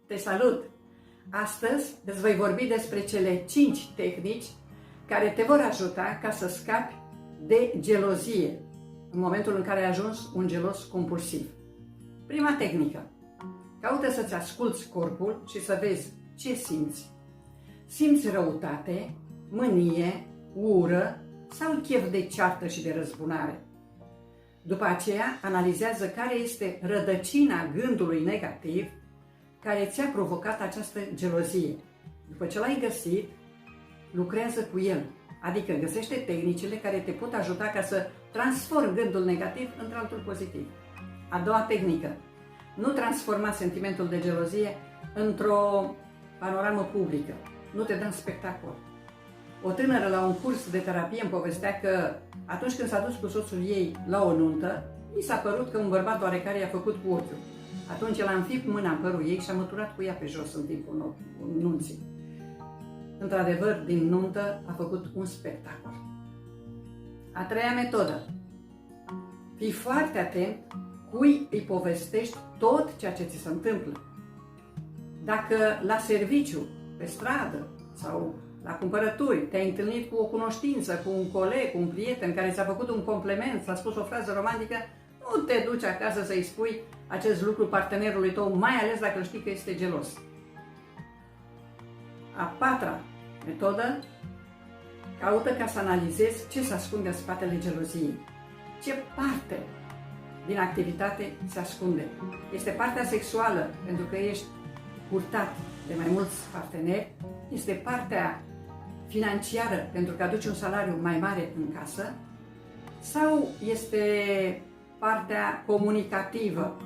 Te salut! Astăzi îți voi vorbi despre cele 5 tehnici care te vor ajuta ca să scapi de gelozie în momentul în care ai ajuns un gelos compulsiv. Prima tehnică. Caută să-ți asculți corpul și să vezi ce simți. Simți răutate, mânie, ură sau chef de ceartă și de răzbunare. După aceea, analizează care este rădăcina gândului negativ care ți-a provocat această gelozie. După ce l-ai găsit, lucrează cu el, adică găsește tehnicile care te pot ajuta ca să transformi gândul negativ într-altul pozitiv. A doua tehnică. Nu transforma sentimentul de gelozie într-o panoramă publică. Nu te dă în spectacol. O tânără la un curs de terapie îmi povestea că atunci când s-a dus cu soțul ei la o nuntă, i s-a părut că un bărbat oarecare i-a făcut cu ochiul. Atunci el a înfipt mâna în părul ei și a măturat cu ea pe jos în timpul nunții. Într-adevăr, din nuntă a făcut un spectacol. A treia metodă. Fii foarte atent cui îi povestești tot ceea ce ți se întâmplă. Dacă la serviciu, pe stradă sau la cumpărături te-ai întâlnit cu o cunoștință, cu un coleg, cu un prieten care ți-a făcut un compliment, ți-a spus o frază romantică, nu te duci acasă să-i spui acest lucru partenerului tău, mai ales dacă știi că este gelos. A patra metodă, caută ca să analizezi ce se ascunde în spatele geloziei. Ce parte din activitate se ascunde? Este partea sexuală, pentru că ești purtat de mai mulți parteneri? Este partea financiară, pentru că aduci un salariu mai mare în casă? Sau este partea comunicativă,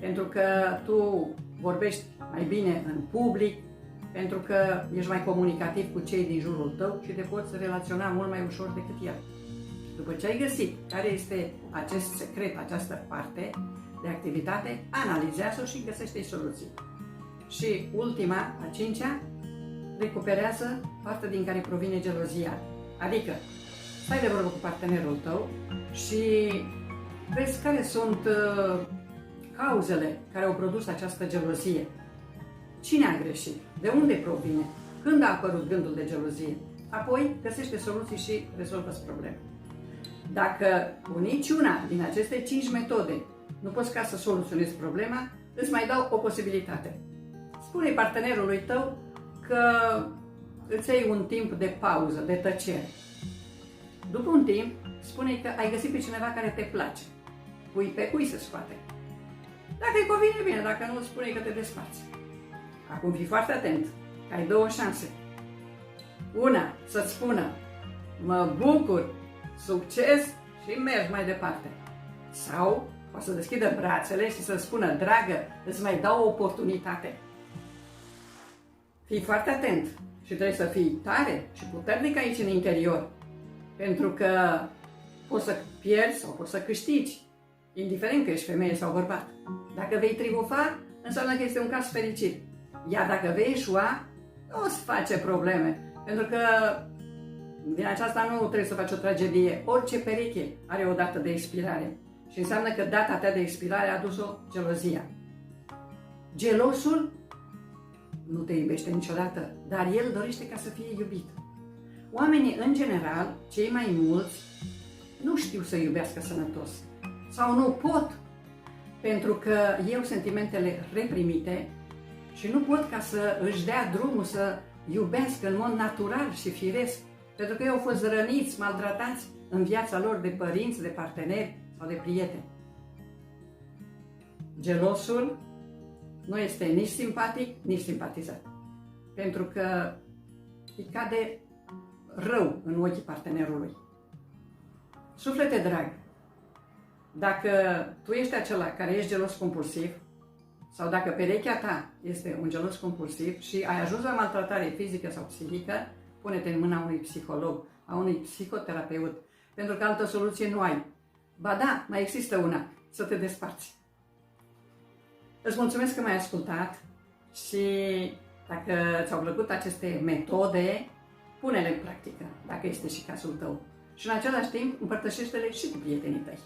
pentru că tu vorbești mai bine în public, pentru că ești mai comunicativ cu cei din jurul tău și te poți relaționa mult mai ușor decât el. După ce ai găsit care este acest secret, această parte de activitate, analizează-o și găsește soluții. Și ultima, a cincea, recuperează partea din care provine gelozia. Adică, stai de vorbă cu partenerul tău și vezi care sunt cauzele care au produs această gelozie. Cine a greșit? De unde provine? Când a apărut gândul de gelozie? Apoi găsește soluții și rezolvă probleme. Dacă cu niciuna din aceste 5 metode nu poți ca să soluționezi problema, îți mai dau o posibilitate. Spune partenerului tău că îți iei un timp de pauză, de tăcere. După un timp, spune că ai găsit pe cineva care te place. Pui pe cui se scoate. Dacă îi convine, bine, dacă nu, spune că te desparți. Acum fii foarte atent, că ai 2 șanse. Una, să-ți spună, mă bucur, succes și mergi mai departe. Sau o să deschidă brațele și să spună, dragă, îți mai dau o oportunitate. Fii foarte atent și trebuie să fii tare și puternic aici în interior, pentru că poți să pierzi sau poți să câștigi, indiferent că ești femeie sau bărbat. Dacă vei triumfa, înseamnă că este un caz fericit. Iar dacă vei eșua, nu o să face probleme, pentru că din aceasta nu trebuie să faci o tragedie. Orice pereche are o dată de expirare și înseamnă că data ta de expirare a dus-o gelozia. Gelosul nu te iubește niciodată, dar el dorește ca să fie iubit. Oamenii, în general, cei mai mulți, nu știu să iubească sănătos sau nu pot, pentru că iau sentimentele reprimite și nu pot ca să își dea drumul să iubească în mod natural și firesc, pentru că ei au fost răniți, maltratați în viața lor de părinți, de parteneri sau de prieteni. Gelosul nu este nici simpatic, nici simpatizat, pentru că îi cade rău în ochii partenerului. Suflete drag, dacă tu ești acela care ești gelos compulsiv, sau dacă perechea ta este un gelos compulsiv și ai ajuns la maltratare fizică sau psihică, pune-te în mâna unui psiholog, a unui psihoterapeut, pentru că altă soluție nu ai. Ba da, mai există una, să te desparți. Îți mulțumesc că m-ai ascultat și dacă ți-au plăcut aceste metode, pune-le în practică, dacă este și cazul tău. Și în același timp împărtășește-le și cu prietenii tăi.